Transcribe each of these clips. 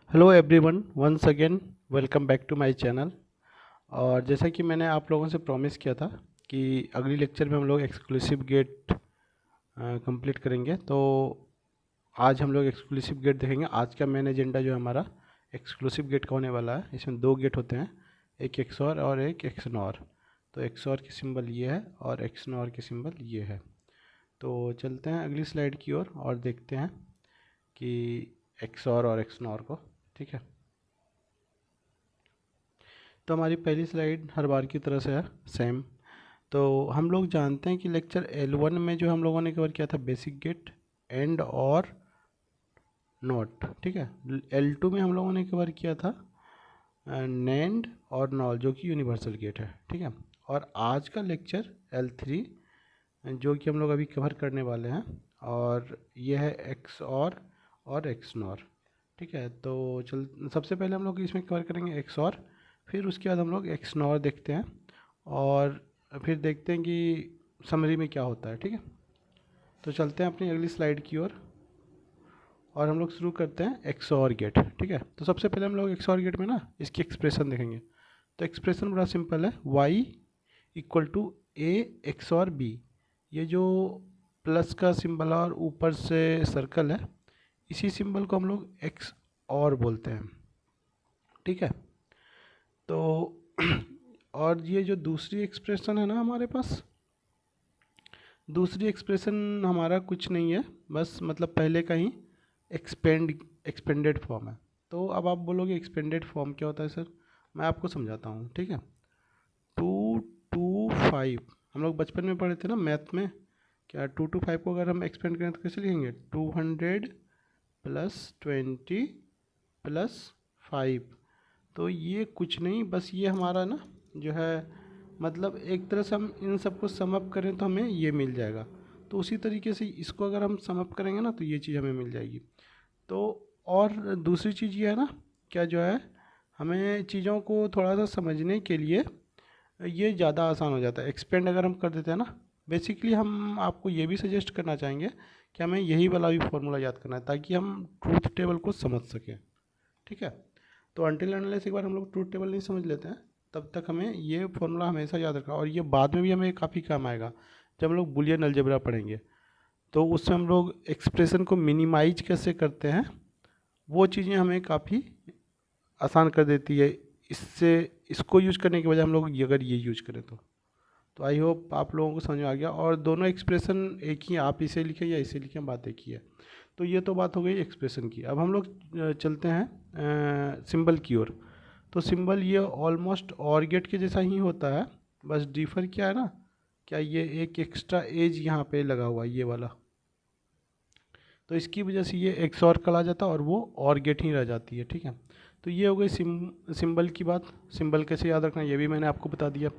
Hello everyone, once again welcome back to my channel. और जैसा कि मैंने आप लोगों से प्रॉमिस किया था कि अगली लेक्चर में हम लोग एक्सक्लूसिव गेट कंप्लीट करेंगे, तो आज हम लोग एक्सक्लूसिव गेट देखेंगे। आज का मेन एजेंडा जो हमारा एक्सक्लूसिव गेट का होने वाला है। इसमें दो गेट होते हैं, एक एक्सॉर और एक एक्सनॉर। तो एक्सॉर की सिंबल ये है और एक्सनॉर की सिंबल ये है। तो चलते हैं अगली स्लाइड की ओर और देखते हैं कि एक्सॉर और एक्सनॉर को। ठीक है, तो हमारी पहली स्लाइड हर बार की तरह से है सेम। तो हम लोग जानते हैं कि लेक्चर L1 में जो हम लोगों ने कवर किया था बेसिक गेट, एंड और नॉट। ठीक है, L2 में हम लोगों ने कवर किया था नैंड और नॉल, जो कि यूनिवर्सल गेट है। ठीक है, और आज का लेक्चर L3 जो कि हम लोग अभी कवर करने वाले हैं, और ये है एक्स और एक्स नॉर। ठीक है, तो सबसे पहले हम लोग इसमें कवर करेंगे एक्स और, फिर उसके बाद हम लोग एक्स नॉर देखते हैं और फिर देखते हैं कि समरी में क्या होता है। ठीक है, तो चलते हैं अपनी अगली स्लाइड की ओर और हम लोग शुरू करते हैं एक्स और गेट। ठीक है, तो सबसे पहले हम लोग एक्स और गेट में ना इसकी एक्सप्रेशन देखेंगे। तो एक्सप्रेशन बड़ा सिंपल है, y equal to A X और बी। ये जो प्लस का सिंबल और ऊपर से सर्कल है, इसी सिंबल को हम लोग एक्स और बोलते हैं। ठीक है, तो और ये जो दूसरी एक्सप्रेशन है ना हमारे पास, दूसरी एक्सप्रेशन हमारा कुछ नहीं है, बस मतलब पहले का ही एक्सपेंडेड फॉर्म है। तो अब आप बोलोगे एक्सपेंडेड फॉर्म क्या होता है सर, मैं आपको समझाता हूँ। ठीक है, 2 to 5 हम लोग बचपन में पढ़े थे ना मैथ में, क्या 2 to 5 को अगर हम एक्सपेंड करें तो कैसे लिखेंगे, 200 + 20 + 5। तो ये कुछ नहीं, बस ये हमारा ना जो है, मतलब एक तरह से हम इन सबको समअप करें तो हमें ये मिल जाएगा। तो उसी तरीके से इसको अगर हम समअप करेंगे ना तो ये चीज़ हमें मिल जाएगी। तो और दूसरी चीज़ ये है ना, क्या जो है, हमें चीज़ों को थोड़ा सा समझने के लिए ये ज़्यादा आसान हो जाता है। एक्सपेंड अगर हम कर देते हैं ना, बेसिकली हम आपको ये भी सजेस्ट करना चाहेंगे कि हमें यही वाला भी फॉर्मूला याद करना है ताकि हम ट्रूथ टेबल को समझ सकें। ठीक है, तो अनटिल अनलेस एक बार हम लोग ट्रूथ टेबल नहीं समझ लेते हैं, तब तक हमें ये फॉर्मूला हमेशा याद रखना, और ये बाद में भी हमें काफ़ी काम आएगा जब हम लोग बुलियन अलजेब्रा पढ़ेंगे। तो उसमें हम लोग एक्सप्रेशन को मिनिमाइज कैसे करते हैं, वो चीज़ें हमें काफ़ी आसान कर देती है। इससे इसको यूज करने के बजाय हम लोग अगर ये यूज करें तो आई होप आप लोगों को समझ में आ गया। और दोनों एक्सप्रेशन एक ही, आप इसे लिखें या इसे लिखें, बात एक ही है। तो ये तो बात हो गई एक्सप्रेशन की। अब हम लोग चलते हैं सिंबल की ओर। तो सिंबल ये ऑलमोस्ट और गेट के जैसा ही होता है, बस डिफर क्या है ना, क्या ये एक एक्स्ट्रा एज यहाँ पे लगा हुआ है ये वाला, तो इसकी वजह से ये एक्स और कला जाता है और वो और गेट ही रह जाती है। ठीक है, तो ये हो गई सिंबल की बात। सिंबल कैसे याद रखना ये भी मैंने आपको बता दिया।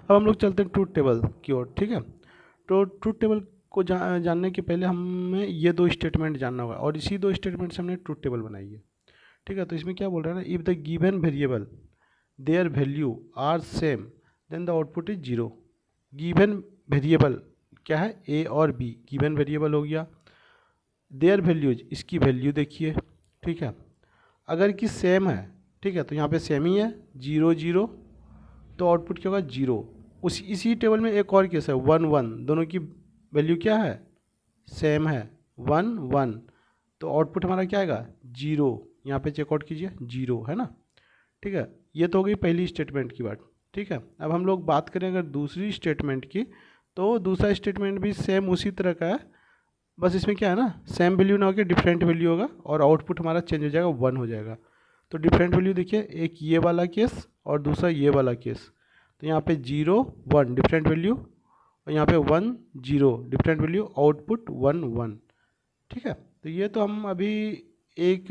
अब हम लोग चलते हैं ट्रूथ टेबल की ओर। ठीक है, तो ट्रूथ टेबल को जानने के पहले हमें ये दो स्टेटमेंट जानना होगा, और इसी दो स्टेटमेंट से हमने ट्रूथ टेबल बनाई है। ठीक है, तो इसमें क्या बोल रहा है ना, if the given variable their value are same then the output is zero. Given variable क्या है, ए और बी गिवन वेरिएबल हो गया। देयर वैल्यूज, इसकी वैल्यू देखिए। ठीक है, अगर कि सेम है, ठीक है, तो यहाँ पे सेम ही है, 0 0, तो आउटपुट क्या होगा, 0। इसी टेबल में एक और केस है, 1 1, दोनों की वैल्यू क्या है, सेम है, 1 1, तो आउटपुट हमारा क्या आएगा, 0। यहाँ पे चेकआउट कीजिए, 0 है ना। ठीक है, ये तो हो गई पहली स्टेटमेंट की बात। ठीक है, अब हम लोग बात करें अगर दूसरी स्टेटमेंट की, तो दूसरा स्टेटमेंट भी सेम उसी तरह का है, बस इसमें क्या है ना, सेम वैल्यू ना होकर डिफरेंट वैल्यू होगा और आउटपुट हमारा चेंज हो जाएगा, 1 हो जाएगा। तो डिफरेंट वैल्यू देखिए, एक ये वाला केस और दूसरा ये वाला केस। तो यहाँ पे 0 1 डिफरेंट वैल्यू, और यहाँ पे 1 0 डिफरेंट वैल्यू, आउटपुट 1 1। ठीक है, तो ये तो हम अभी एक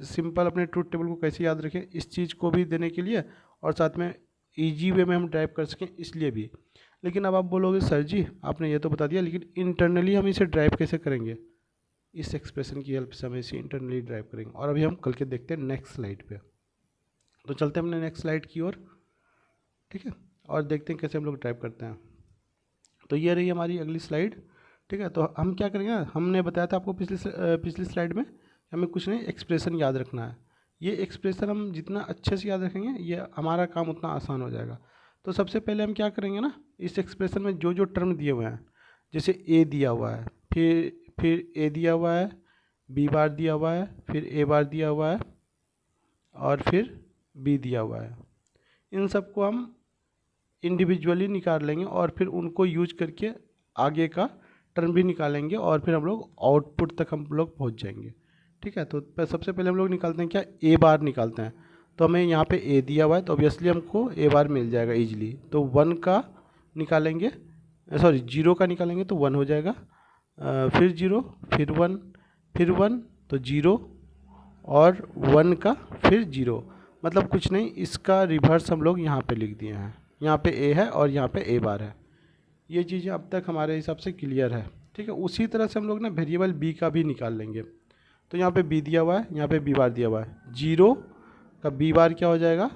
सिंपल अपने ट्रूथ टेबल को कैसे याद रखें इस चीज़ को भी देने के लिए, और साथ में ईजी वे में हम ड्राइव कर सकें इसलिए भी। लेकिन अब आप बोलोगे सर जी आपने ये तो बता दिया, लेकिन इंटरनली हम इसे ड्राइव कैसे करेंगे, इस एक्सप्रेशन की हेल्प से हम इसे इंटरनली ड्राइव करेंगे, और अभी हम कल के देखते हैं नेक्स्ट स्लाइड पे। तो चलते हैं अपने नेक्स्ट स्लाइड की ओर। ठीक है, और देखते हैं कैसे हम लोग ड्राइव करते हैं। तो ये रही हमारी अगली स्लाइड। ठीक है, तो हम क्या करेंगे ना, हमने बताया था आपको पिछली स्लाइड में, हमें कुछ नहीं एक्सप्रेशन याद रखना है। ये एक्सप्रेशन हम जितना अच्छे से याद रखेंगे ये हमारा काम उतना आसान हो जाएगा। तो सबसे पहले हम क्या करेंगे ना, इस एक्सप्रेशन में जो जो टर्म दिए हुए हैं, जैसे ए दिया हुआ है, फिर ए दिया हुआ है, बी बार दिया हुआ है, फिर ए बार दिया हुआ है और फिर बी दिया हुआ है, इन सबको हम इंडिविजुअली निकाल लेंगे और फिर उनको यूज करके आगे का टर्म भी निकालेंगे और फिर हम लोग आउटपुट तक हम लोग पहुंच जाएंगे। ठीक है, तो सबसे पहले हम लोग निकालते हैं क्या, ए बार निकालते हैं। तो हमें यहाँ पे ए दिया हुआ है तो ऑब्वियसली हमको ए बार मिल जाएगा इजीली। तो 1 का निकालेंगे, सॉरी 0 का निकालेंगे तो 1 हो जाएगा, फिर 0, फिर 1, फिर 1 तो 0 और 1 का फिर 0, मतलब कुछ नहीं, इसका रिवर्स हम लोग यहाँ पे लिख दिए हैं। यहाँ पे ए है और यहाँ पे ए बार है। ये चीज़ें अब तक हमारे हिसाब से क्लियर है। ठीक है, उसी तरह से हम लोग ना वेरिएबल बी का भी निकाल लेंगे। तो यहाँ पे बी दिया हुआ है, यहाँ पे बी बार दिया हुआ है, 0 का बी बार क्या हो जाएगा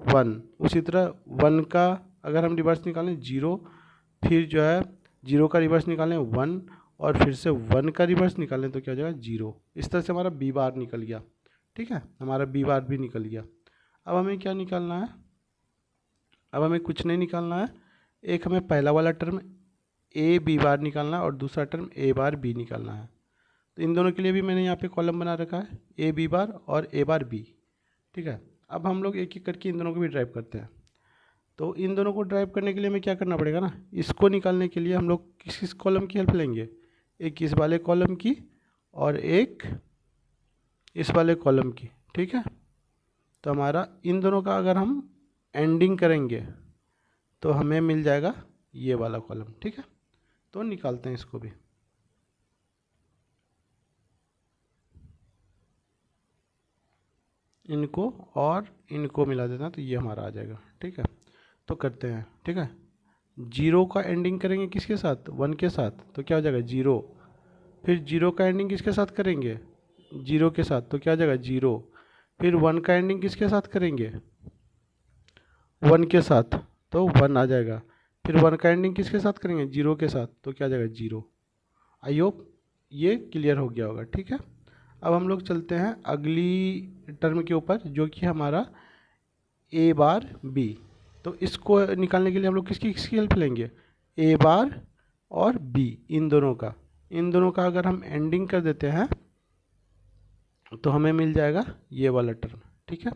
1। उसी तरह 1 का अगर हम रिवर्स निकालें 0, फिर जो है 0 का रिवर्स निकालें 1 और फिर से 1 का रिवर्स निकालें तो क्या हो जाएगा 0। इस तरह से हमारा बी बार निकल गया। ठीक है, हमारा बी बार भी निकल गया। अब हमें क्या निकालना है, अब हमें कुछ नहीं निकालना है, एक हमें पहला वाला टर्म ए बी बार निकालना है और दूसरा टर्म ए बार बी निकालना है। तो इन दोनों के लिए भी मैंने यहाँ पे कॉलम बना रखा है, ए बी बार और ए बार बी। ठीक है, अब हम लोग एक एक करके इन दोनों को भी ड्राइव करते हैं। तो इन दोनों को ड्राइव करने के लिए हमें क्या करना पड़ेगा ना, इसको निकालने के लिए हम लोग किस किस कॉलम की हेल्प लेंगे, एक इस वाले कॉलम की और एक इस वाले कॉलम की। ठीक है, तो हमारा इन दोनों का अगर हम एंडिंग करेंगे तो हमें मिल जाएगा ये वाला कॉलम। ठीक है, तो निकालते हैं इसको भी। इनको और इनको मिला देना तो ये हमारा आ जाएगा। ठीक है, तो करते हैं। ठीक है, 0 का एंडिंग करेंगे किसके साथ, 1 के साथ, तो क्या हो जाएगा 0। फिर 0 का एंडिंग किसके साथ करेंगे, 0 के साथ, तो क्या हो जाएगा 0। फिर 1 का एंडिंग किसके साथ करेंगे, 1 के साथ, तो 1 आ जाएगा। फिर 1 का एंडिंग किसके साथ करेंगे, 0 के साथ, तो क्या आ जाएगा 0। आई होप ये क्लियर हो गया होगा। ठीक है, अब हम लोग चलते हैं अगली टर्म के ऊपर जो कि हमारा ए बार बी। तो इसको निकालने के लिए हम लोग किसकी किसकी हेल्प लेंगे, ए बार और बी, इन दोनों का अगर हम एंडिंग कर देते हैं तो हमें मिल जाएगा ये वाला टर्म। ठीक है,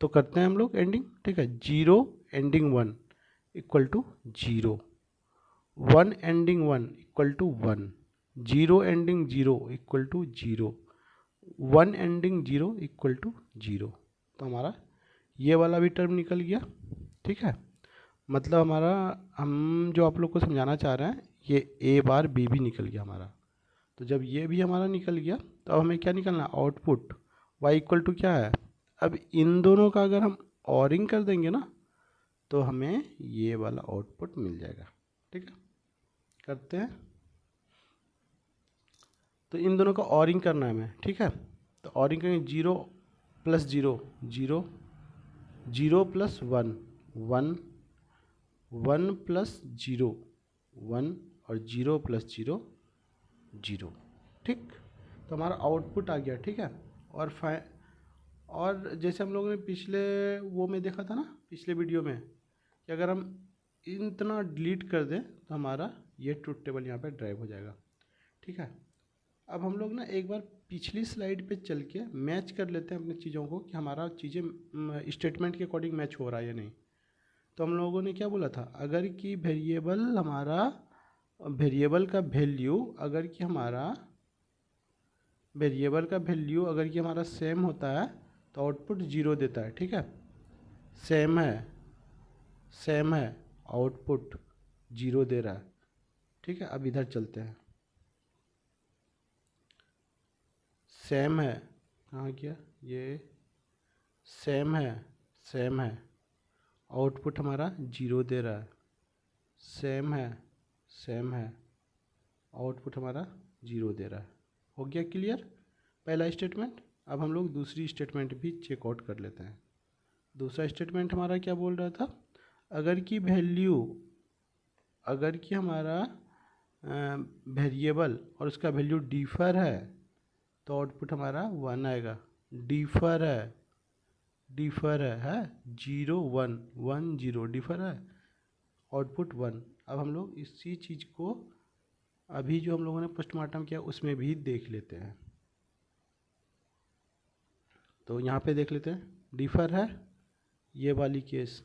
तो करते हैं हम लोग एंडिंग। ठीक है, 0 ANDing 1 equal to 0, 1 ANDing 1 equal to 1, 0 ANDing 0 equal to 0, 1 ANDing 0 equal to 0। तो हमारा ये वाला भी टर्म निकल गया। ठीक है, मतलब हमारा हम जो आप लोग को समझाना चाह रहे हैं ये ए बार बी भी निकल गया हमारा। तो जब ये भी हमारा निकल गया तो अब हमें क्या निकलना, आउटपुट y इक्वल टू क्या है। अब इन दोनों का अगर हम ऑरिंग कर देंगे ना तो हमें ये वाला आउटपुट मिल जाएगा। ठीक है, करते हैं। तो इन दोनों का ऑरिंग करना है हमें। ठीक है, तो ऑरिंग करेंगे 0 प्लस 0 0, 0 प्लस 1 1, 1 प्लस 0 1 और 0 प्लस 0 0। ठीक, तो हमारा आउटपुट आ गया। ठीक है, और जैसे हम लोगों ने पिछले वो में देखा था ना, पिछले वीडियो में, कि अगर हम इतना डिलीट कर दें तो हमारा ये ट्रुथ टेबल यहाँ पे ड्राइव हो जाएगा। ठीक है, अब हम लोग ना एक बार पिछली स्लाइड पे चल के मैच कर लेते हैं अपनी चीज़ों को कि हमारा चीज़ें स्टेटमेंट के अकॉर्डिंग मैच हो रहा है या नहीं। तो हम लोगों ने क्या बोला था, अगर कि वेरिएबल का वैल्यू अगर कि हमारा सेम होता है तो आउटपुट 0 देता है। ठीक है, सेम है आउटपुट 0 दे रहा है। ठीक है, अब इधर चलते हैं। सेम है, कहाँ गया ये, सेम है आउटपुट हमारा 0 दे रहा है। सेम है आउटपुट हमारा 0 दे रहा है। हो गया क्लियर पहला स्टेटमेंट। अब हम लोग दूसरी स्टेटमेंट भी चेकआउट कर लेते हैं। दूसरा स्टेटमेंट हमारा क्या बोल रहा था, अगर कि हमारा वेरिएबल और उसका वैल्यू डिफर है तो आउटपुट हमारा 1 आएगा। डिफर है 0 1 1 0 डिफर है, आउटपुट 1। अब हम लोग इसी चीज़ को अभी जो हम लोगों ने पोस्टमार्टम किया उसमें भी देख लेते हैं। तो यहाँ पे देख लेते हैं, डिफर है ये वाली केस,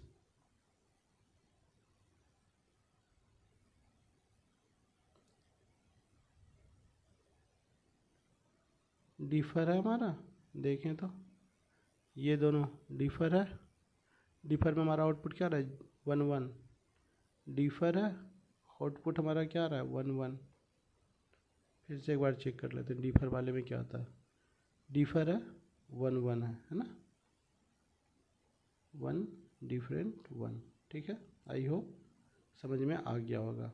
डिफर है हमारा, देखें तो ये दोनों डिफर है, डिफर में हमारा आउटपुट क्या रहा है 1 1, डिफर है आउटपुट हमारा क्या रहा है 1 1। फिर से एक बार चेक कर लेते हैं डिफर वाले में क्या आता है, डिफर है 1 1 है ना, 1 डिफरेंट 1। ठीक है, आई होप समझ में आ गया होगा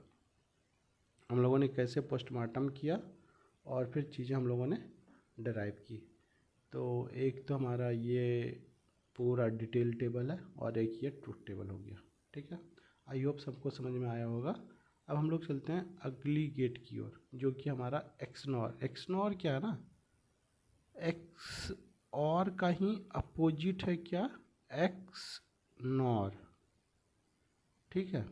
हम लोगों ने कैसे पोस्टमार्टम किया और फिर चीज़ें हम लोगों ने डराइव की। तो एक तो हमारा ये पूरा डिटेल टेबल है और एक ये ट्रूथ टेबल हो गया। ठीक है, आई होप सबको समझ में आया होगा। अब हम लोग चलते हैं अगली गेट की ओर, जो कि हमारा एक्सनॉर। एक्सनॉर क्या है ना, एक्स और का ही अपोजिट है क्या, एक्स नॉर। ठीक है,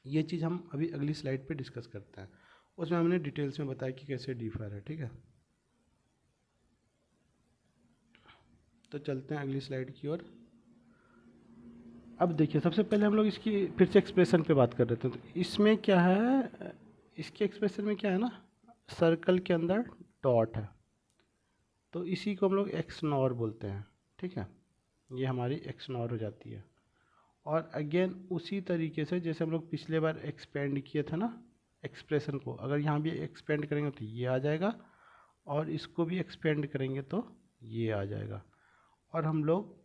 ये चीज़ हम अभी अगली स्लाइड पे डिस्कस करते हैं, उसमें हमने डिटेल्स में बताया कि कैसे डिफर है। ठीक है, तो चलते हैं अगली स्लाइड की ओर। अब देखिए, सबसे पहले हम लोग इसकी फिर से एक्सप्रेशन पे बात कर रहे थे। तो इसमें क्या है, इसके एक्सप्रेशन में क्या है ना, सर्कल के अंदर डॉट है, तो इसी को हम लोग एक्स नॉर बोलते हैं। ठीक है, ये हमारी एक्स नॉर हो जाती है। और अगेन उसी तरीके से जैसे हम लोग पिछले बार एक्सपेंड किए थे ना एक्सप्रेशन को, अगर यहाँ भी एक्सपेंड करेंगे तो ये आ जाएगा, और इसको भी एक्सपेंड करेंगे तो ये आ जाएगा। और हम लोग,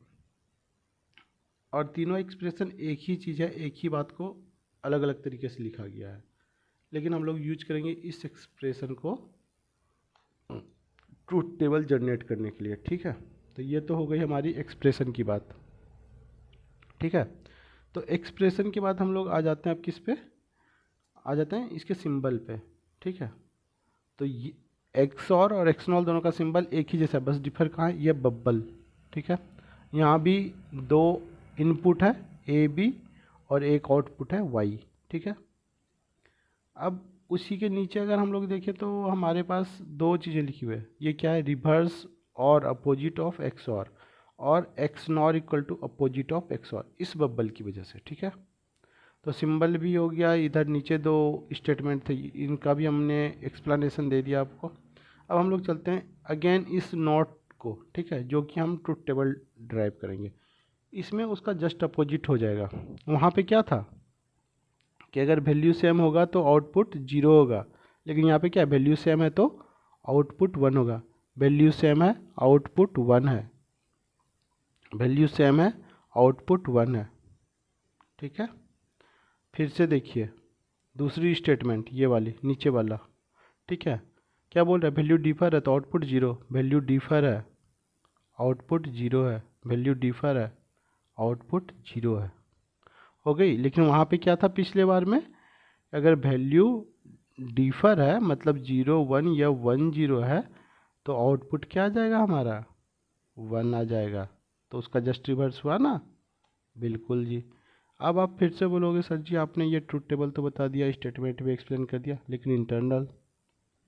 और तीनों एक्सप्रेशन एक ही चीज़ है, एक ही बात को अलग अलग तरीके से लिखा गया है, लेकिन हम लोग यूज करेंगे इस एक्सप्रेशन को ट्रूथ टेबल जनरेट करने के लिए। ठीक है, तो ये तो हो गई हमारी एक्सप्रेशन की बात। ठीक है, तो एक्सप्रेशन के बाद हम लोग आ जाते हैं, अब किस पे आ जाते हैं, इसके सिंबल पे। ठीक है, तो ये एक्सऑर और एक्सनॉल दोनों का सिंबल एक ही जैसा है, बस डिफर कहाँ है, ये बब्बल। ठीक है, यहाँ भी दो इनपुट है ए बी और एक आउटपुट है वाई। ठीक है, अब उसी के नीचे अगर हम लोग देखें तो हमारे पास दो चीज़ें लिखी हुई है, ये क्या है, रिवर्स और अपोजिट ऑफ एक्स और X NOR equal to opposite of X OR, इस बब्बल की वजह से। ठीक है, तो सिंबल भी हो गया, इधर नीचे दो स्टेटमेंट थे, इनका भी हमने एक्सप्लेनेशन दे दिया आपको। अब हम लोग चलते हैं अगेन इस नॉट को। ठीक है, जो कि हम ट्रूथ टेबल ड्राइव करेंगे, इसमें उसका जस्ट अपोजिट हो जाएगा। वहाँ पे क्या था कि अगर वैल्यू सेम होगा तो आउटपुट 0 होगा, लेकिन यहाँ पे क्या, वैल्यू सेम है तो आउटपुट 1 होगा। वैल्यू सेम है, आउटपुट 1 है, वैल्यू सेम है, आउटपुट 1 है। ठीक है, फिर से देखिए दूसरी स्टेटमेंट, ये वाली नीचे वाला। ठीक है, क्या बोल रहा है, वैल्यू डिफर है तो आउटपुट 0, वैल्यू डिफर है आउटपुट 0 है, वैल्यू डिफर है आउटपुट 0 है, हो गई। लेकिन वहाँ पे क्या था पिछले बार में, अगर वैल्यू डिफर है मतलब 0 1 या 1 0 है तो आउटपुट क्या आ जाएगा हमारा, 1 आ जाएगा। तो उसका जस्ट रिवर्स हुआ ना, बिल्कुल जी। अब आप फिर से बोलोगे सर जी आपने ये ट्रूथ टेबल तो बता दिया, स्टेटमेंट भी एक्सप्लेन कर दिया, लेकिन इंटरनल,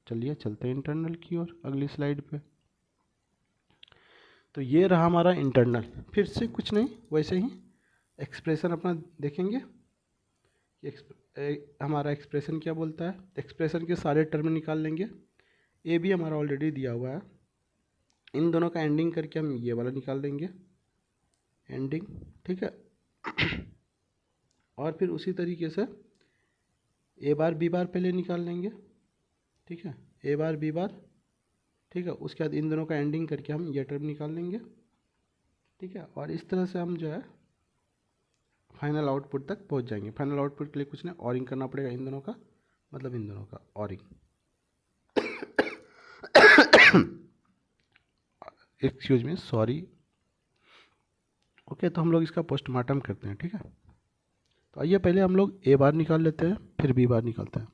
चलिए चलते हैं इंटरनल की ओर अगली स्लाइड पे। तो ये रहा हमारा इंटरनल, फिर से कुछ नहीं, वैसे ही एक्सप्रेशन अपना देखेंगे कि हमारा एक्सप्रेशन क्या बोलता है। एक्सप्रेशन के सारे टर्म निकाल लेंगे, ए भी हमारा ऑलरेडी दिया हुआ है, इन दोनों का एंडिंग करके हम ये वाला निकाल देंगे एंडिंग। ठीक है, और फिर उसी तरीके से ए बार बी बार पहले निकाल लेंगे। ठीक है, ए बार बी बार, ठीक है, उसके बाद इन दोनों का एंडिंग करके हम ये टर्म निकाल लेंगे। ठीक है, और इस तरह से हम जो है फाइनल आउटपुट तक पहुंच जाएंगे। फाइनल आउटपुट के लिए कुछ नहीं, ऑरिंग करना पड़ेगा इन दोनों का, मतलब इन दोनों का ORing. Excuse me, sorry. Okay, तो हम लोग इसका पोस्टमार्टम करते हैं। ठीक है, तो आइए पहले हम लोग ए बार निकाल लेते हैं, फिर बी बार निकालते हैं।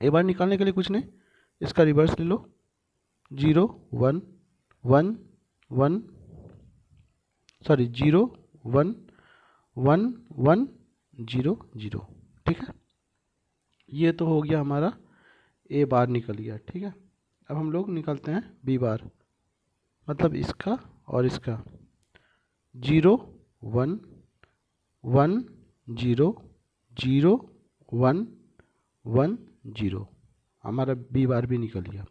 ए बार निकालने के लिए कुछ नहीं, इसका रिवर्स ले लो, 0 1 1 1 सॉरी 0 1 1 1 0 0। ठीक है, ये तो हो गया हमारा ए बार निकल गया। ठीक है, अब हम लोग निकलते हैं बी बार, मतलब इसका और इसका। 0 1 1 0 0 1 1 0, हमारा बी बार भी निकल गया।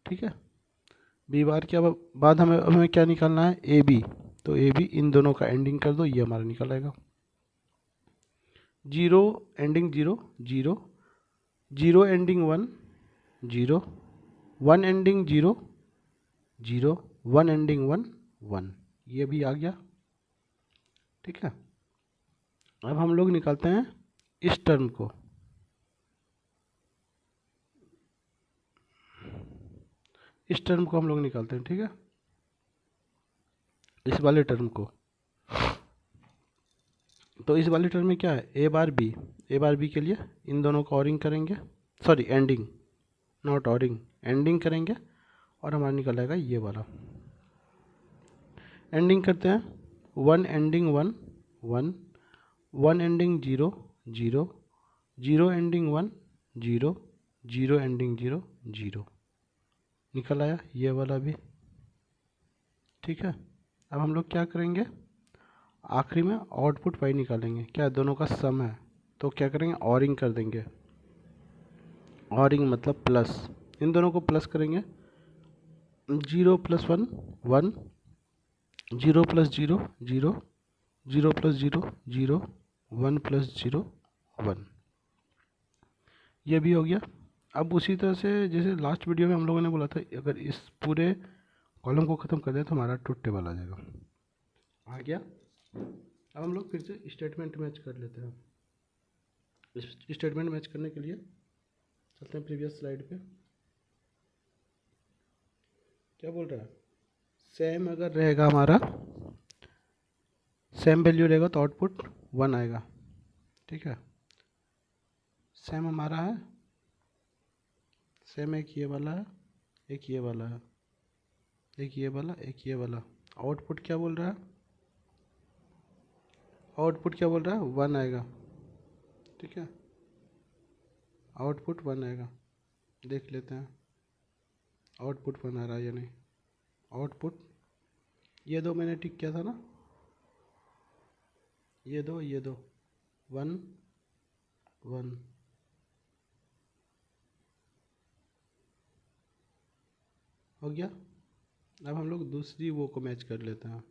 ठीक है, बी बार के बाद हमें क्या निकालना है, ए बी। तो ए बी, इन दोनों का एंडिंग कर दो, ये हमारा निकल आएगा। 0 एंडिंग 0 0 0 एंडिंग 1 0 1 एंडिंग 0 0 1 एंडिंग 1 1, ये भी आ गया। ठीक है, अब हम लोग निकालते हैं इस टर्म को। इस टर्म को हम लोग निकालते हैं। ठीक है, इस वाले टर्म को। तो इस वाले टर्म में क्या है, ए बार बी। ए बार बी के लिए इन दोनों का ऑरिंग करेंगे, sorry ending, not ORing, ending करेंगे और हमारा निकल आएगा ये वाला। एंडिंग करते हैं, 1 एंडिंग 1 1 1 एंडिंग 0 0 0 एंडिंग 1 0 0 एंडिंग 0 0, निकल आया ये वाला भी। ठीक है, अब हम लोग क्या करेंगे, आखिरी में आउटपुट वाई निकालेंगे। क्या दोनों का सम है, तो क्या करेंगे, ऑरिंग कर देंगे। ऑरिंग मतलब प्लस, इन दोनों को प्लस करेंगे। 0 + 1 1 0 + 0 0 0 + 0 0 1 + 0 1, ये भी हो गया। अब उसी तरह से जैसे लास्ट वीडियो में हम लोगों ने बोला था, अगर इस पूरे कॉलम को ख़त्म कर दें तो हमारा ट्रुथ टेबल आ जाएगा। आ गया। अब हम लोग फिर से स्टेटमेंट मैच कर लेते हैं। इस स्टेटमेंट मैच करने के लिए चलते हैं प्रीवियस स्लाइड पे। क्या बोल रहा है, सेम अगर रहेगा हमारा, सेम वैल्यू रहेगा तो आउटपुट 1 आएगा। ठीक है, सेम हमारा है, सेम एक ये वाला है, एक ये वाला है, एक ये वाला, एक ये वाला। आउटपुट क्या बोल रहा है, आउटपुट क्या बोल रहा है, 1 आएगा। ठीक है, आउटपुट 1 आएगा। देख लेते हैं आउटपुट 1 आ रहा है या नहीं। आउटपुट ये दो मैंने टिक किया था ना, ये दो 1 1 हो गया। अब हम लोग दूसरी वो को मैच कर लेते हैं,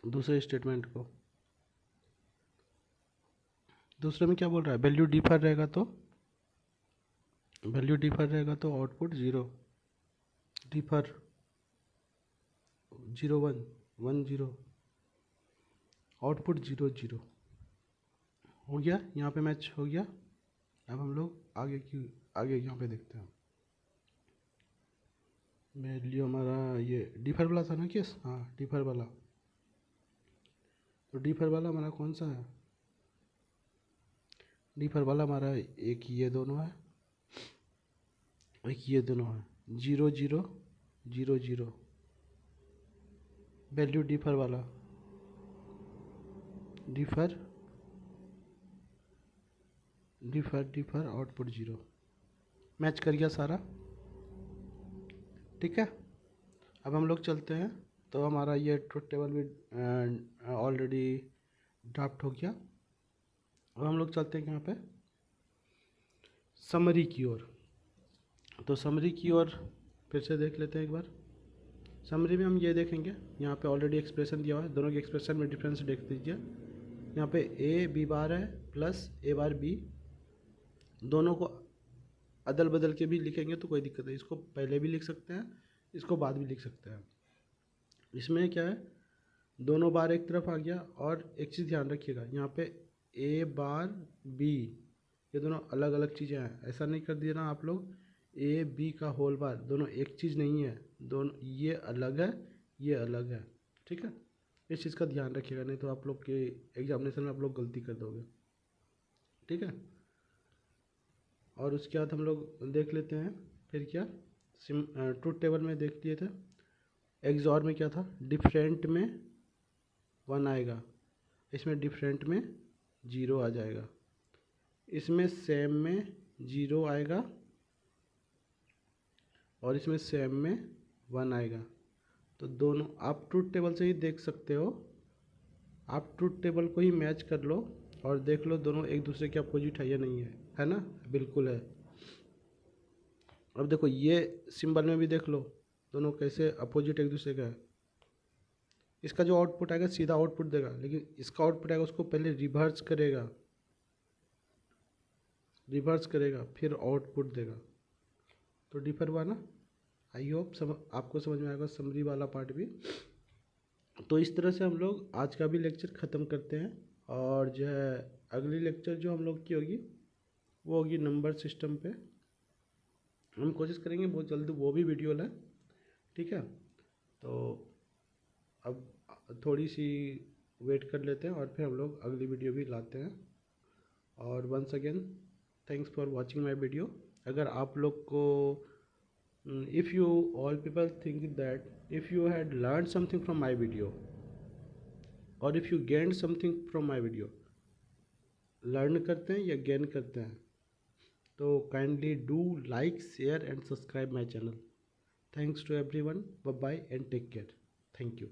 दूसरे स्टेटमेंट को। दूसरे में क्या बोल रहा है, वैल्यू डिफर रहेगा तो, वैल्यू डिफर रहेगा तो आउटपुट 0, डिफर 0 1 1 0, आउटपुट 0 0 हो गया। यहाँ पे मैच हो गया। अब हम लोग आगे यहाँ पे देखते हैं। वैल्यू हमारा ये डिफर वाला था ना केस, हाँ डिफर वाला। तो डिफर वाला हमारा कौन सा है, डिफर वाला हमारा एक ये दोनों है, एक ये दोनों है, 0 0 0 0, वैल्यू डिफर वाला, differ differ differ output 0, match कर गया सारा। ठीक है, अब हम लोग चलते हैं। तो हमारा ये ट्रुथ टेबल भी ऑलरेडी ड्राफ्ट हो गया। अब हम लोग चलते हैं यहाँ पे समरी की ओर। तो समरी की ओर फिर से देख लेते हैं एक बार। समरी में हम ये देखेंगे, यहाँ पे ऑलरेडी एक्सप्रेशन दिया हुआ है, दोनों के एक्सप्रेशन में डिफरेंस देख दीजिए। यहाँ पे ए बी बार है प्लस ए बार बी, दोनों को अदल बदल के भी लिखेंगे तो कोई दिक्कत नहीं, इसको पहले भी लिख सकते हैं, इसको बाद भी लिख सकते हैं। इसमें क्या है, दोनों बार एक तरफ आ गया। और एक चीज़ ध्यान रखिएगा, यहाँ पे ए बार बी ये दोनों अलग अलग चीज़ें हैं, ऐसा नहीं कर देना आप लोग। ए बी का होल बार दोनों एक चीज़ नहीं है, दोनों ये अलग है, ये अलग है। ठीक है, इस चीज़ का ध्यान रखिएगा, नहीं तो आप लोग के एग्जामिनेशन में आप लोग गलती कर दोगे। ठीक है, और उसके बाद हम लोग देख लेते हैं फिर क्या, ट्रूथ टेबल में देख लिए थे। एक्सॉर में क्या था, डिफरेंट में 1 आएगा, इसमें डिफरेंट में 0 आ जाएगा, इसमें सेम में 0 आएगा और इसमें सेम में 1 आएगा। तो दोनों आप ट्रूथ टेबल से ही देख सकते हो, आप ट्रूथ टेबल को ही मैच कर लो और देख लो दोनों एक दूसरे के अपोजिट है या नहीं है ना? बिल्कुल है। अब देखो ये सिंबल में भी देख लो दोनों कैसे अपोजिट एक दूसरे का है। इसका जो आउटपुट आएगा सीधा आउटपुट देगा, लेकिन इसका आउटपुट आएगा उसको पहले रिवर्स करेगा फिर आउटपुट देगा, तो डिफर हुआ ना। आई होप आपको समझ में आएगा समरी वाला पार्ट भी। तो इस तरह से हम लोग आज का भी लेक्चर ख़त्म करते हैं, और जो है अगली लेक्चर जो हम लोग की होगी वो होगी नंबर सिस्टम पे। हम कोशिश करेंगे बहुत जल्दी वो भी वीडियो लाए, ठीक है। तो अब थोड़ी सी वेट कर लेते हैं और फिर हम लोग अगली वीडियो भी लाते हैं। और once again thanks for watching my video. अगर आप लोग को if you all people think that if you had learned something from my video or if you gained something from my video, learn करते हैं या गेन करते हैं, तो kindly do like share and subscribe my channel. Thanks to everyone, bye bye and take care. Thank you.